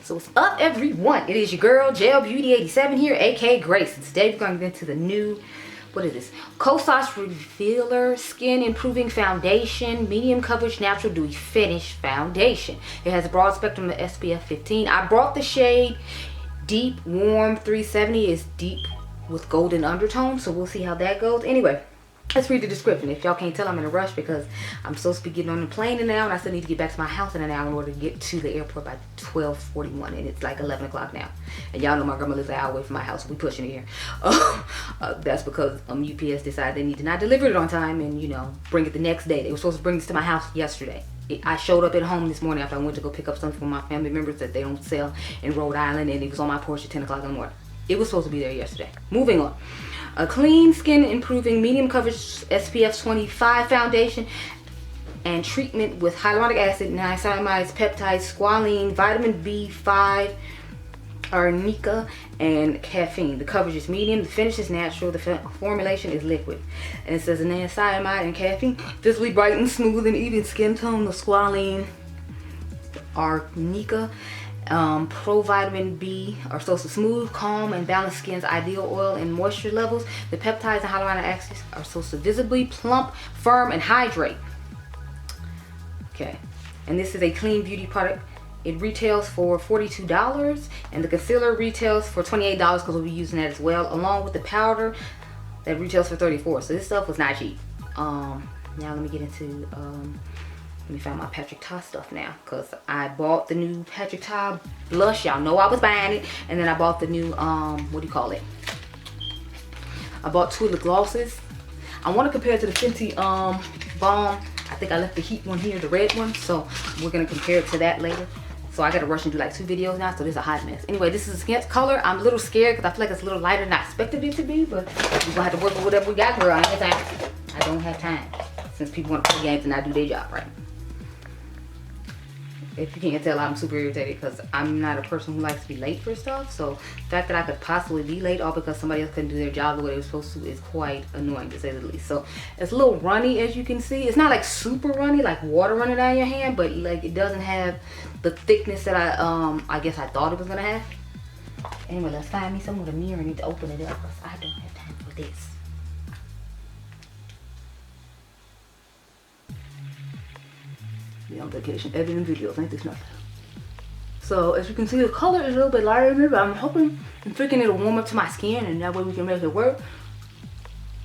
So what's up, everyone? It is your girl Gel Beauty 87 here, aka Grace. And today we're going to get into the new, what is this? Kosas Revealer Skin Improving Foundation, Medium Coverage Natural Dewy Finish Foundation. It has a broad spectrum of SPF 15. I brought the shade Deep Warm 370. It's deep with golden undertones, so we'll see how that goes. Anyway, let's read the description. If y'all can't tell, I'm in a rush because I'm supposed to be getting on the plane in an hour, and I still need to get back to my house in an hour in order to get to the airport by 12:41, and it's like 11 o'clock now. And y'all know my grandma lives an hour away from my house, so we pushing it here. That's because UPS decided they need to not deliver it on time and, you know, bring it the next day. They were supposed to bring this to my house yesterday. I showed up at home this morning after I went to go pick up something from my family members that they don't sell in Rhode Island, and it was on my porch at 10 o'clock in the morning. It was supposed to be there yesterday. Moving on. A clean skin improving medium coverage SPF 25 foundation and treatment with hyaluronic acid, niacinamides, peptides, squalene, vitamin B5, arnica, and caffeine. The coverage is medium, the finish is natural, the formulation is liquid. And it says niacinamide and caffeine visibly brighten, smooth, and even skin tone. The squalene, arnica, pro vitamin B are supposed to smooth, calm, and balance skin's ideal oil and moisture levels. The peptides and hyaluronic acids are supposed to visibly plump, firm, and hydrate. Okay, and this is a clean beauty product. It retails for $42, and the concealer retails for $28 because we'll be using that as well, along with the powder that retails for $34. So this stuff was not cheap. Now let me get into let me find my Patrick Ta stuff now, because I bought the new Patrick Ta blush. Y'all know I was buying it. And then I bought the new, what do you call it? I bought two of the glosses. I want to compare it to the Fenty Balm. I think I left the heat one here, the red one. So we're going to compare it to that later. So I got to rush and do like 2 videos now, so this is a hot mess. Anyway, this is the skin color. I'm a little scared because I feel like it's a little lighter than I expected it to be. But we're going to have to work with whatever we got, girl. I don't have time. Since people want to play games and not do their job, right? If you can't tell, I'm super irritated because I'm not a person who likes to be late for stuff. So the fact that I could possibly be late all because somebody else couldn't do their job the way they were supposed to is quite annoying, to say the least. So it's a little runny, as you can see. It's not like super runny, like water running down your hand, but like it doesn't have the thickness that I guess I thought it was gonna have. Anyway, let's find me some with a mirror. I need to open it up because I don't have time for this. Be on vacation editing videos, ain't this nothing? So as you can see, the color is a little bit lighter than me, but I'm hoping and thinking it'll warm up to my skin, and that way we can make it work.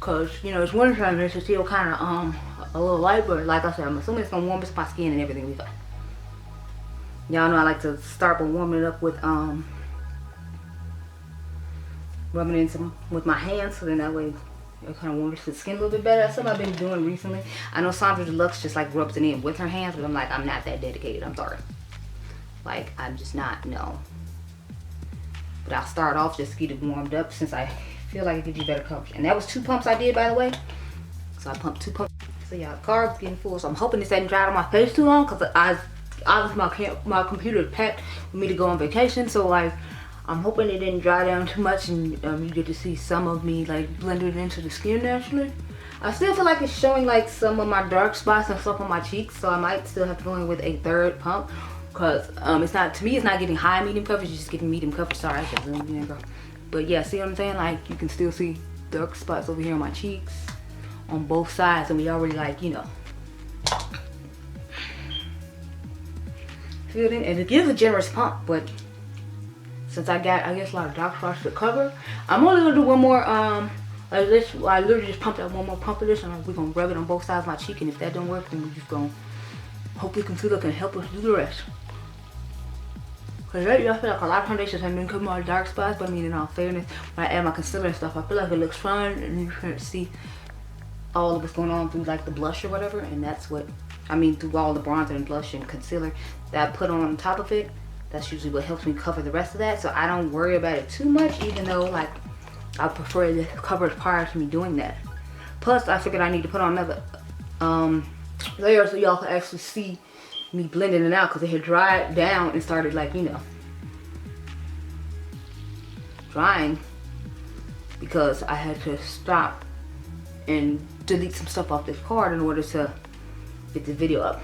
Cause you know it's winter time and it's still kind of a little light, but like I said, I'm assuming it's gonna warm up to my skin and everything will be fine. Y'all know I like to start by warming it up with rubbing it in some with my hands, so then that way it kind of warms the skin a little bit better. That's something I've been doing recently. I know Sandra Deluxe just like rubs it in with her hands, but I'm like, I'm not that dedicated. I'm sorry. Like, I'm just not, no. But I'll start off just to get it warmed up since I feel like it gives you better coverage. And that was 2 pumps I did, by the way. So I pumped 2 pumps. So yeah, the carb's getting full. So I'm hoping this hasn't dried on my face too long because my computer is packed for me to go on vacation. So like, I'm hoping it didn't dry down too much and you get to see some of me like blended into the skin naturally. I still feel like it's showing like some of my dark spots and stuff on my cheeks, so I might still have to go in with a 3rd pump because it's not, to me, it's not getting high medium coverage, it's just getting medium coverage. Sorry, I should zoom in, bro. But yeah, see what I'm saying? Like, you can still see dark spots over here on my cheeks on both sides, and we already like, you know, feel it, and it gives a generous pump, but since I got, I guess, a lot of dark spots to cover, I'm only gonna do one more, like this. I literally just pumped out one more pump of this, and we're gonna rub it on both sides of my cheek, and if that don't work, then we're just gonna, hopefully concealer can help us do the rest. Cause lately I feel like a lot of foundations have been covering my dark spots, but I mean, in all fairness, when I add my concealer and stuff, I feel like it looks fine, and you can see all of what's going on through like the blush or whatever, and that's what, I mean, through all the bronzer and blush and concealer that I put on top of it. That's usually what helps me cover the rest of that, so I don't worry about it too much, even though like I prefer to cover it prior to me doing that. Plus, I figured I need to put on another layer so y'all can actually see me blending it out, because it had dried down and started like, you know, drying because I had to stop and delete some stuff off this card in order to get the video up.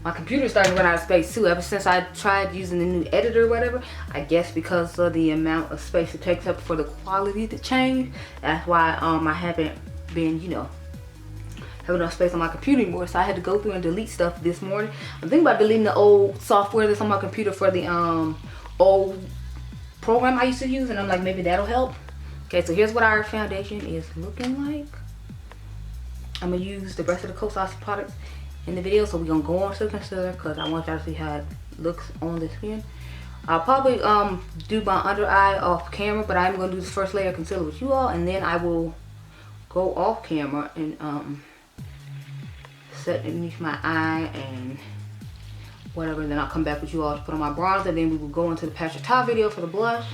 My computer's starting to run out of space too. Ever since I tried using the new editor or whatever, I guess because of the amount of space it takes up for the quality to change, that's why I haven't been, you know, have enough space on my computer anymore. So I had to go through and delete stuff this morning. I'm thinking about deleting the old software that's on my computer for the old program I used to use, and I'm like, maybe that'll help. Okay, so here's what our foundation is looking like. I'm gonna use the rest of the Kosas products in the video, so we're gonna go on to the concealer because I want y'all to see how it looks on the skin. I'll probably do my under eye off camera, but I'm gonna do this first layer of concealer with you all, and then I will go off camera and set underneath my eye and whatever, and then I'll come back with you all to put on my bronzer, and then we will go into the Patrick Ta video for the blush,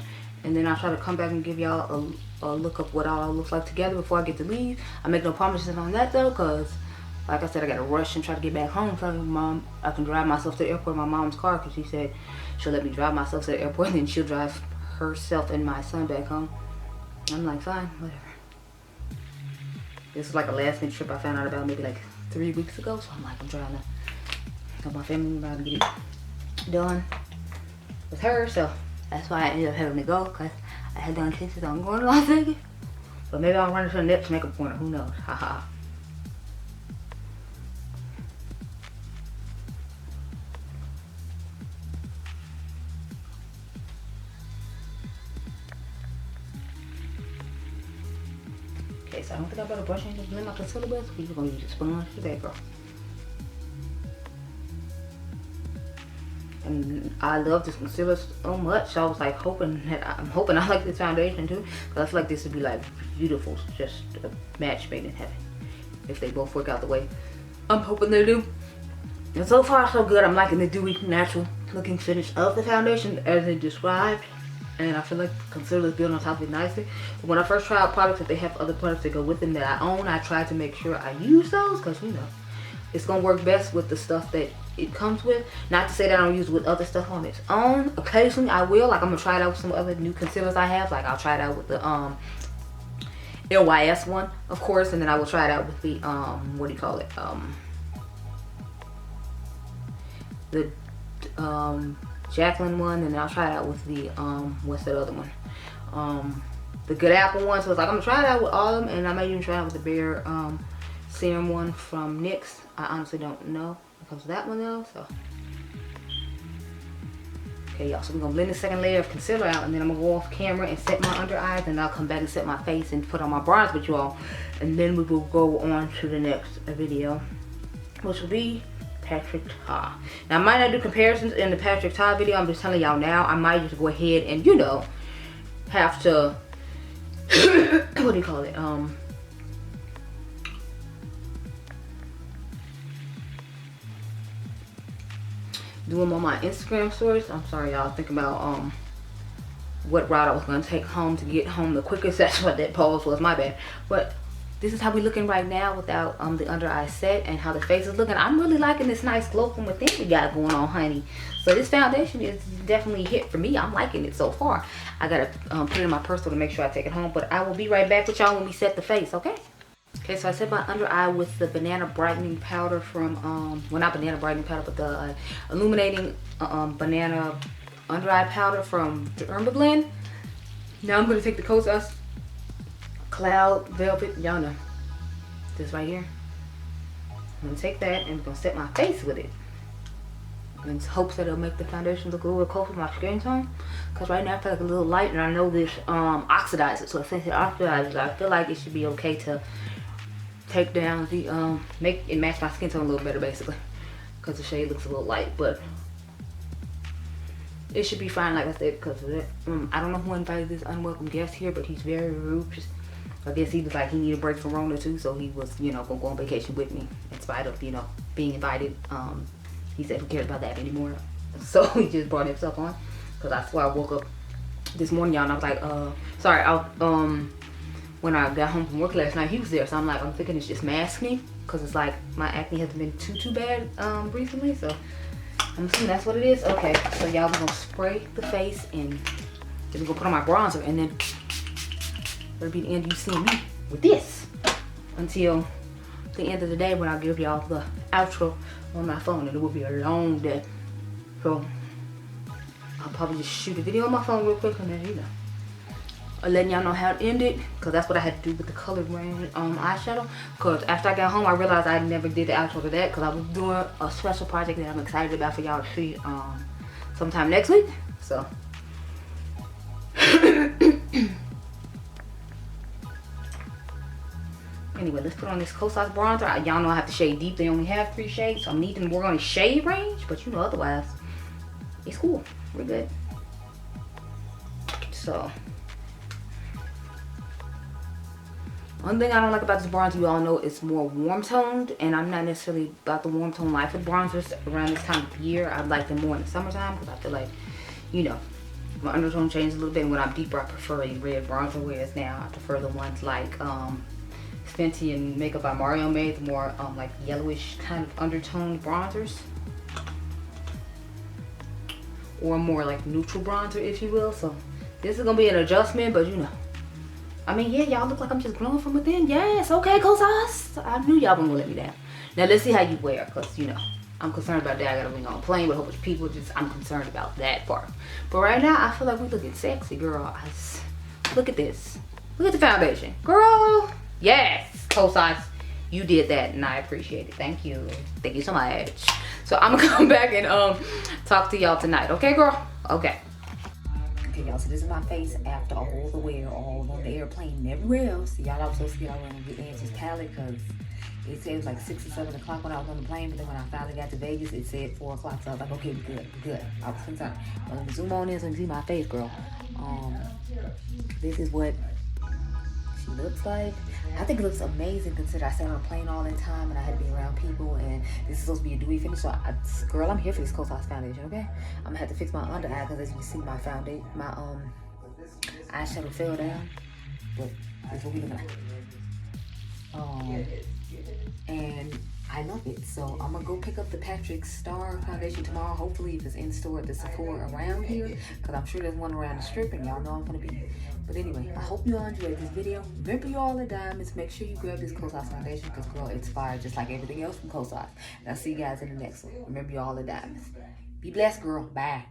and then I'll try to come back and give y'all a look of what all looks like together before I get to leave. I make no promises on that though, because like I said, I gotta rush and try to get back home so I can drive myself to the airport in my mom's car, because she said she'll let me drive myself to the airport and then she'll drive herself and my son back home. I'm like, fine, whatever. This is like a last minute trip I found out about maybe like 3 weeks ago, so I'm like, I'm trying to help my family around and get it done with her, so that's why I ended up having to go, because I had done intentions on going to Las Vegas. But maybe I'll run into the next makeup corner, who knows, haha. Okay, so I don't think I better brush and just blend my concealer with. We're gonna use a sponge for that, girl. And I love this concealer so much, so I was like I'm hoping I like this foundation too, because I feel like this would be like beautiful, just a match made in heaven if they both work out the way I'm hoping they do. And so far so good. I'm liking the dewy natural looking finish of the foundation as it described, and I feel like the concealer is building on top of it nicely. But when I first try out products, if they have other products that go with them that I own, I try to make sure I use those, because you know it's gonna work best with the stuff that it comes with. Not to say that I don't use it with other stuff on its own. Occasionally I will, like I'm gonna try it out with some other new concealers I have. Like I'll try it out with the LYS one, of course, and then I will try it out with the what do you call it, the Jacqueline one, and then I'll try it out with the what's that other one, the Good Apple one. So it's like I'm gonna try it out with all of them, and I might even try it out with the Bare Serum one from NYX. I honestly don't know when it comes to that one though. So okay, y'all, so we're gonna blend the second layer of concealer out, and then I'm gonna go off camera and set my under eyes, and I'll come back and set my face and put on my bronze with you all, and then we will go on to the next video, which will be Patrick Ta. Now I might not do comparisons in the Patrick Ta video. I'm just telling y'all now. I might just go ahead and, you know, have to what do you call it, do them on my Instagram stories. I'm sorry y'all, thinking about what route I was gonna take home to get home the quickest. That's what that pause was, my bad. But this is how we looking right now without the under eye set, and how the face is looking. I'm really liking this nice glow from within we got going on, honey. So this foundation is definitely a hit for me. I'm liking it so far. I gotta put it in my purse to make sure I take it home, but I will be right back with y'all when we set the face, okay? Okay, so I set my under eye with the banana brightening powder from, well, not banana brightening powder, but the illuminating banana under eye powder from Maybelline. Now I'm going to take the Kosas Cloud Velvet, y'all know, this right here. I'm going to take that and I'm going to set my face with it, in hopes that it'll make the foundation look a little closer to my skin tone. Because right now I feel like a little light, and I know this oxidizes, so since it oxidizes, I feel like it should be okay to take down the make it match my skin tone a little better, basically, because the shade looks a little light. But it should be fine, like I said, because of it. I don't know who invited this unwelcome guest here, but he's very rude. I guess he was like he needed a break from Rona too, so he was, you know, gonna go on vacation with me in spite of, you know, being invited. He said who cares about that anymore, so he just brought himself on. Because I swear I woke up this morning, y'all, and I was like, sorry, when I got home from work last night, he was there, so I'm like, I'm thinking it's just masking, because it's like my acne hasn't been too bad recently, so I'm assuming that's what it is. Okay, so y'all, we're gonna spray the face, and then we're gonna put on my bronzer, and then that'll be the end of you seeing me with this until the end of the day, when I'll give y'all the outro on my phone, and it will be a long day. So I'll probably just shoot a video on my phone real quick, and then, you know, I'll letting y'all know how it ended, because that's what I had to do with the colored rain eyeshadow. Because after I got home, I realized I never did the outro of that, because I was doing a special project that I'm excited about for y'all to see sometime next week. So anyway, let's put on this Kosas bronzer. Y'all know I have to shade deep. They only have 3 shades, so I'm needing to work on the shade range, but you know, otherwise it's cool. We're good. So one thing I don't like about this bronzer, you all know, it's more warm toned, and I'm not necessarily about the warm tone life with bronzers around this time of year. I like them more in the summertime, because I feel like, you know, my undertone changes a little bit, and when I'm deeper I prefer a red bronzer, whereas now I prefer the ones like Fenty and Makeup by Mario made, the more like yellowish kind of undertone bronzers, or more like neutral bronzer, if you will. So this is gonna be an adjustment, but you know, I mean, yeah, y'all look like I'm just glowing from within. Yes, okay, Kosas. I knew y'all weren't gonna let me down. Now let's see how you wear, because you know, I'm concerned about that. I gotta be on a plane with a whole bunch of people. I'm concerned about that part. But right now, I feel like we're looking sexy, girl. Look at this. Look at the foundation, girl. Yes, Kosas, you did that, and I appreciate it. Thank you. Thank you so much. So I'm gonna come back and talk to y'all tonight. Okay, girl? Okay. Okay, y'all, so this is my face after all the wear, all on the airplane and everywhere else. Y'all, I was so scared I wasn't gonna get Angie's palette, because it said it was like 6 or 7 o'clock when I was on the plane, but then when I finally got to Vegas, it said 4 o'clock, so I was like, okay, we're good, we're good. I was concerned. Well, let me zoom on in so you can see my face, girl. This is what she looks like. I think it looks amazing, considering I sat on a plane all that time and I had to be around people, and this is supposed to be a dewy finish. So girl, I'm here for this Kosas foundation, okay? I'm gonna have to fix my under eye, because as you can see, my foundation, my eyeshadow fell down, but this is what we looking like. And I love it. So I'm gonna go pick up the Patrick Star foundation tomorrow, hopefully, if it's in store at the Sephora around here, because I'm sure there's one around the strip, and y'all know I'm gonna be. But anyway, I hope you all enjoyed this video. Remember, you all the diamonds, make sure you grab this Kosas foundation, because girl, it's fire just like everything else from Kosas. And I'll see you guys in the next one. Remember, you all the diamonds. Be blessed, girl. Bye.